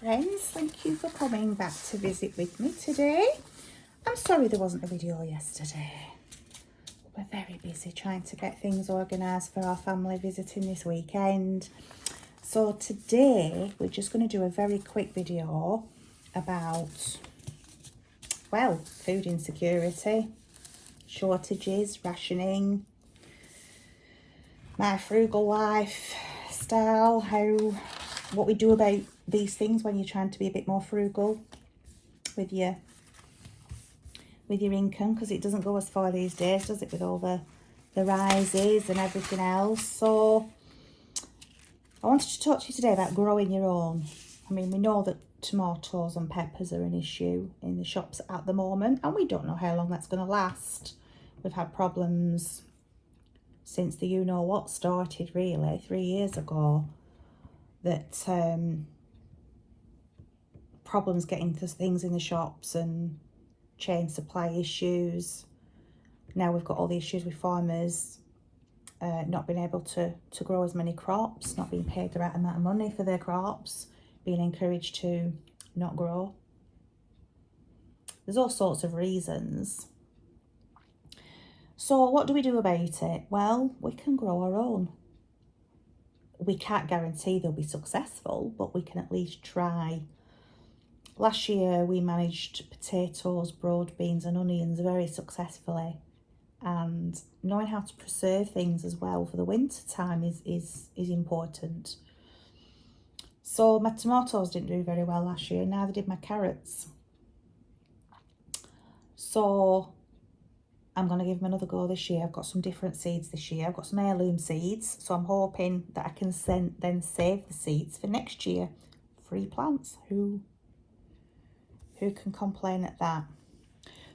friends, thank you for coming back to visit with me today. I'm sorry there wasn't a video yesterday. We're very busy trying to get things organised for our family visiting this weekend. So today we're just going to do a very quick video about, well, food insecurity, shortages, rationing, my frugal lifestyle, what we do about these things when you're trying to be a bit more frugal with your income, because it doesn't go as far these days, does it, with all the rises and everything else. So I wanted to talk to you today about growing your own. I mean, we know that tomatoes and peppers are an issue in the shops at the moment, and we don't know how long that's going to last. We've had problems since the you-know-what started, really, 3 years ago, that problems getting things in the shops and chain supply issues. Now we've got all the issues with farmers not being able to grow as many crops, not being paid the right amount of money for their crops, being encouraged to not grow. There's all sorts of reasons. So what do we do about it? Well, we can grow our own. We can't guarantee they'll be successful, but we can at least try. Last year we managed potatoes, broad beans and onions very successfully, and knowing how to preserve things as well for the winter time is important. So my tomatoes didn't do very well last year, neither did my carrots. So I'm going to give them another go this year. I've got some different seeds this year. I've got some heirloom seeds, so I'm hoping that I can then save the seeds for next year. Free plants. Who can complain at that?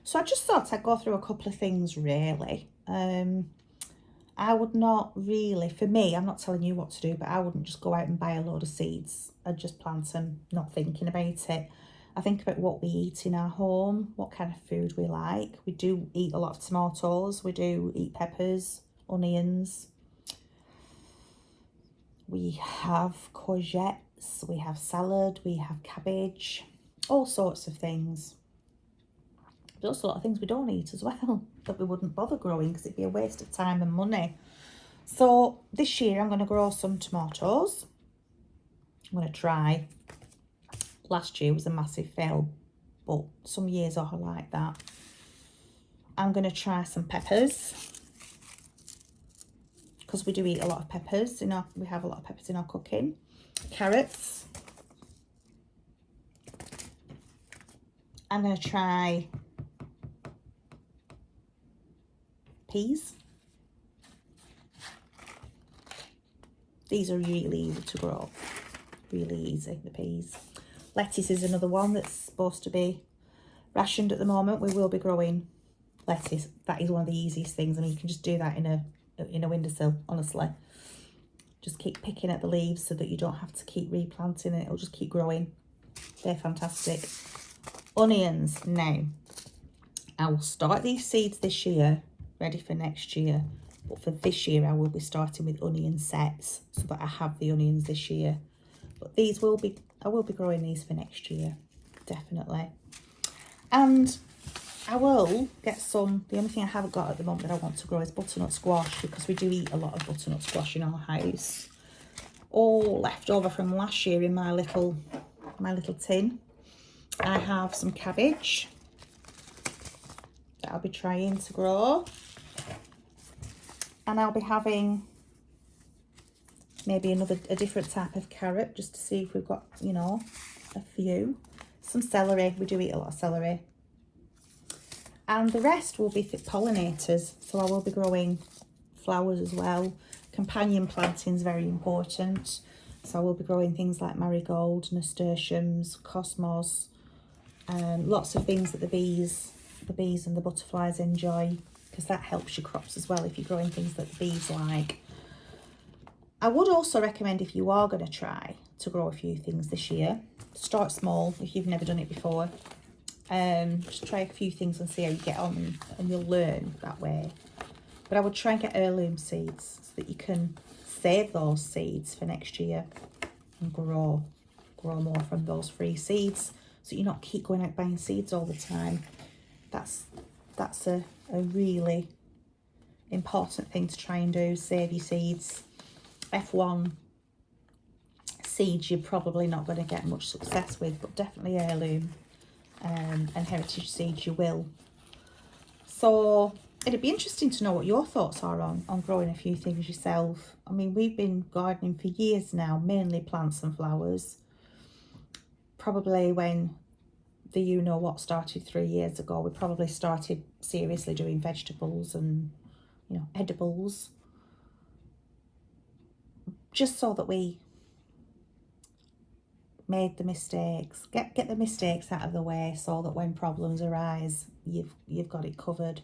So I just thought I'd go through a couple of things, really. I would not really, for me, I'm not telling you what to do, but I wouldn't just go out and buy a load of seeds. I'd just plant them, not thinking about it. I think about what we eat in our home, what kind of food we like. We do eat a lot of tomatoes. We do eat peppers, onions. We have courgettes. We have salad. We have cabbage. All sorts of things. There's also a lot of things we don't eat as well that we wouldn't bother growing because it'd be a waste of time and money. So this year I'm going to grow some tomatoes. I'm going to try. Last year was a massive fail, but some years are like that. I'm going to try some peppers, because we do eat a lot of peppers we have a lot of peppers in our cooking. Carrots. I'm going to try peas. These are really easy to grow. Really easy, the peas. Lettuce is another one that's supposed to be rationed at the moment. We will be growing lettuce. That is one of the easiest things. I mean, you can just do that in a windowsill, honestly. Just keep picking at the leaves so that you don't have to keep replanting it. It'll just keep growing. They're fantastic. Onions. Now, I will start these seeds this year, ready for next year. But for this year, I will be starting with onion sets so that I have the onions this year. But I will be growing these for next year, definitely. And I will get some, the only thing I haven't got at the moment that I want to grow is butternut squash, because we do eat a lot of butternut squash in our house. All left over from last year in my little tin. I have some cabbage that I'll be trying to grow. And I'll be having maybe a different type of carrot, just to see if we've got, a few. Some celery. We do eat a lot of celery. And the rest will be pollinators. So I will be growing flowers as well. Companion planting is very important. So I will be growing things like marigold, nasturtiums, cosmos, lots of things that the bees and the butterflies enjoy, because that helps your crops as well if you're growing things that the bees like. I would also recommend, if you are going to try to grow a few things this year, start small if you've never done it before. Just try a few things and see how you get on, and you'll learn that way. But I would try and get heirloom seeds so that you can save those seeds for next year and grow. grow more from those free seeds, so you're not keep going out buying seeds all the time. That's a really important thing to try and do, save your seeds. F1 seeds you're probably not going to get much success with, but definitely heirloom and heritage seeds you will. So it'd be interesting to know what your thoughts are on growing a few things yourself. I mean, we've been gardening for years now, mainly plants and flowers. Probably when the You Know What started 3 years ago, we probably started seriously doing vegetables and, you know, edibles, just so that we made the mistakes, get the mistakes out of the way, so that when problems arise, you've got it covered.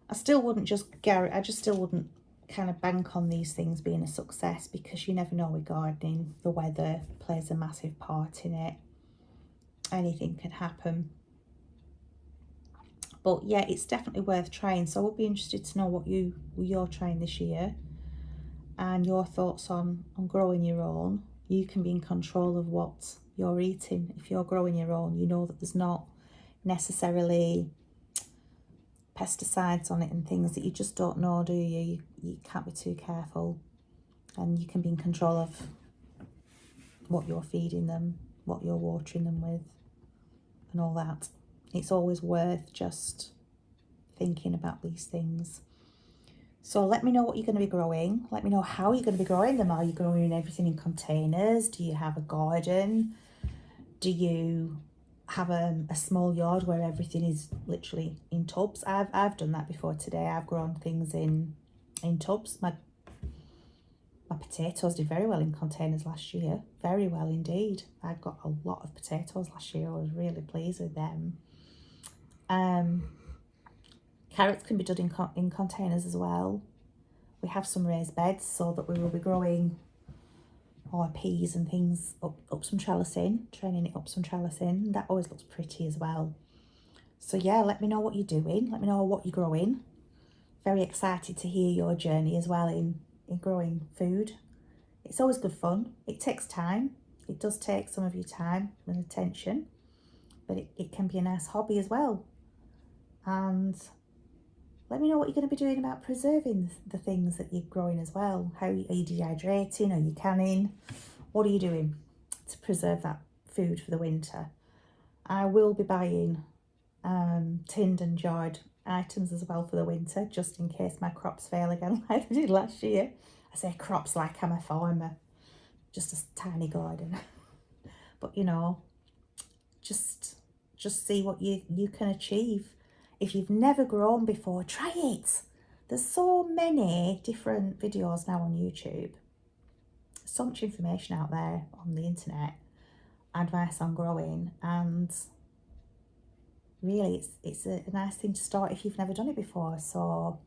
I still wouldn't still wouldn't kind of bank on these things being a success, because you never know with gardening. The weather plays a massive part in it. Anything can happen. But yeah, it's definitely worth trying. So I would be interested to know what you're trying this year and your thoughts on growing your own. You can be in control of what you're eating. If you're growing your own, you know that there's not necessarily pesticides on it and things that you just don't know, do you? You can't be too careful, and you can be in control of what you're feeding them, what you're watering them with, and all that. It's always worth just thinking about these things. So let me know what you're going to be growing. Let me know how you're going to be growing them. Are you growing everything in containers? Do you have a garden? Do you have a small yard where everything is literally in tubs? I've done that before today. I've grown things in tubs. My potatoes did very well in containers last year. Very well indeed. I got a lot of potatoes last year. I was really pleased with them. Carrots can be done in containers as well. We have some raised beds so that we will be growing our peas and things up some trellising, training it up some trellising. That always looks pretty as well. So yeah, let me know what you're doing. Let me know what you're growing. Very excited to hear your journey as well in growing food. It's always good fun. It takes time. It does take some of your time and attention, but it can be a nice hobby as well. And let me know what you're going to be doing about preserving the things that you're growing as well. How are you dehydrating? Are you canning? What are you doing to preserve that food for the winter? I will be buying tinned and jarred items as well for the winter, just in case my crops fail again like they did last year. I say crops like I'm a farmer, just a tiny garden. But you know, just see what you can achieve. If you've never grown before, try it. There's so many different videos now on YouTube. So much information out there on the internet, advice on growing, and really it's a nice thing to start if you've never done it before. So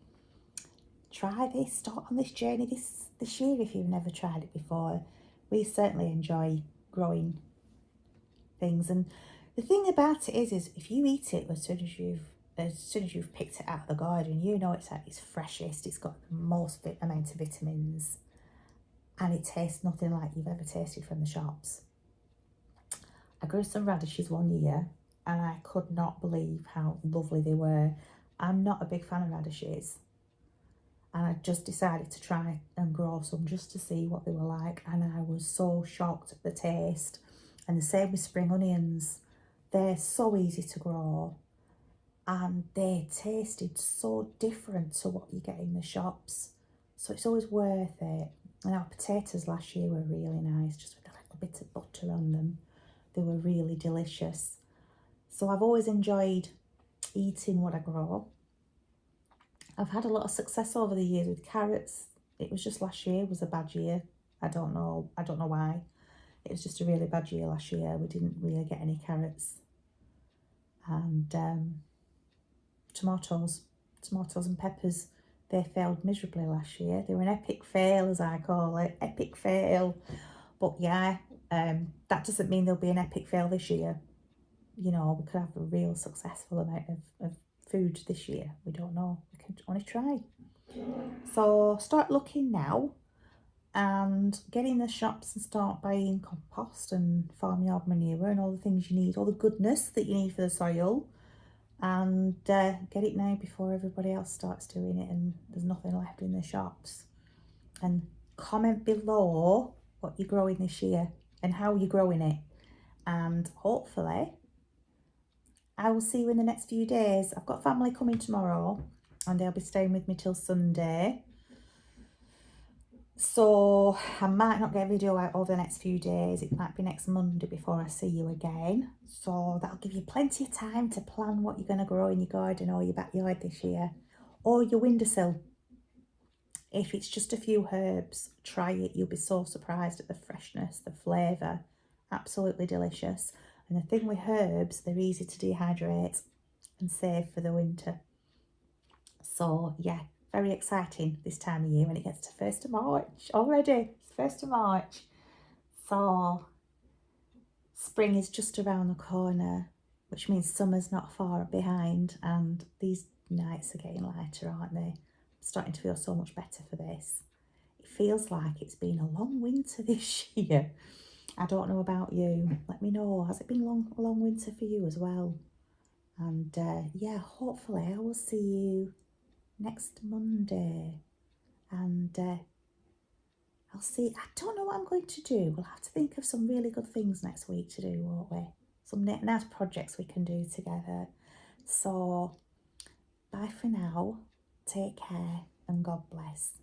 try this, start on this journey this year if you've never tried it before. We certainly enjoy growing things, and the thing about it is if you eat it as soon as you've picked it out of the garden, you know it's at its freshest, it's got the most amount of vitamins, and it tastes nothing like you've ever tasted from the shops. I grew some radishes one year and I could not believe how lovely they were. I'm not a big fan of radishes, and I just decided to try and grow some just to see what they were like, and I was so shocked at the taste. And the same with spring onions. They're so easy to grow and they tasted so different to what you get in the shops. So it's always worth it. And our potatoes last year were really nice, just with a little bit of butter on them. They were really delicious. So I've always enjoyed eating what I grow. I've had a lot of success over the years with carrots. It was just last year was a bad year. I don't know why. It was just a really bad year last year. We didn't really get any carrots. And tomatoes and peppers, they failed miserably last year. They were an epic fail, as I call it, epic fail. But yeah, that doesn't mean there'll be an epic fail this year. You know, we could have a real successful amount of food this year. We don't know. We can only try. So start looking now. and get in the shops and start buying compost and farmyard manure and all the things you need, all the goodness that you need for the soil, and get it now before everybody else starts doing it and there's nothing left in the shops. And comment below what you're growing this year and how you're growing it, and hopefully I will see you in the next few days. I've got family coming tomorrow and they'll be staying with me till Sunday. So I might not get a video out over the next few days. It might be next Monday before I see you again. So that'll give you plenty of time to plan what you're going to grow in your garden or your backyard this year. Or your windowsill. If it's just a few herbs, try it. You'll be so surprised at the freshness, the flavour. Absolutely delicious. And the thing with herbs, they're easy to dehydrate and save for the winter. So yeah, very exciting this time of year when it gets to 1st of March already. It's 1st of March. So spring is just around the corner, which means summer's not far behind, and these nights are getting lighter, aren't they? I'm starting to feel so much better for this. It feels like it's been a long winter this year. I don't know about you. Let me know. Has it been a long winter for you as well? And yeah, hopefully I will see you next Monday. And I'll see. I don't know what I'm going to do. We'll have to think of some really good things next week to do, won't we? Some nice projects we can do together. So bye for now. Take care and God bless.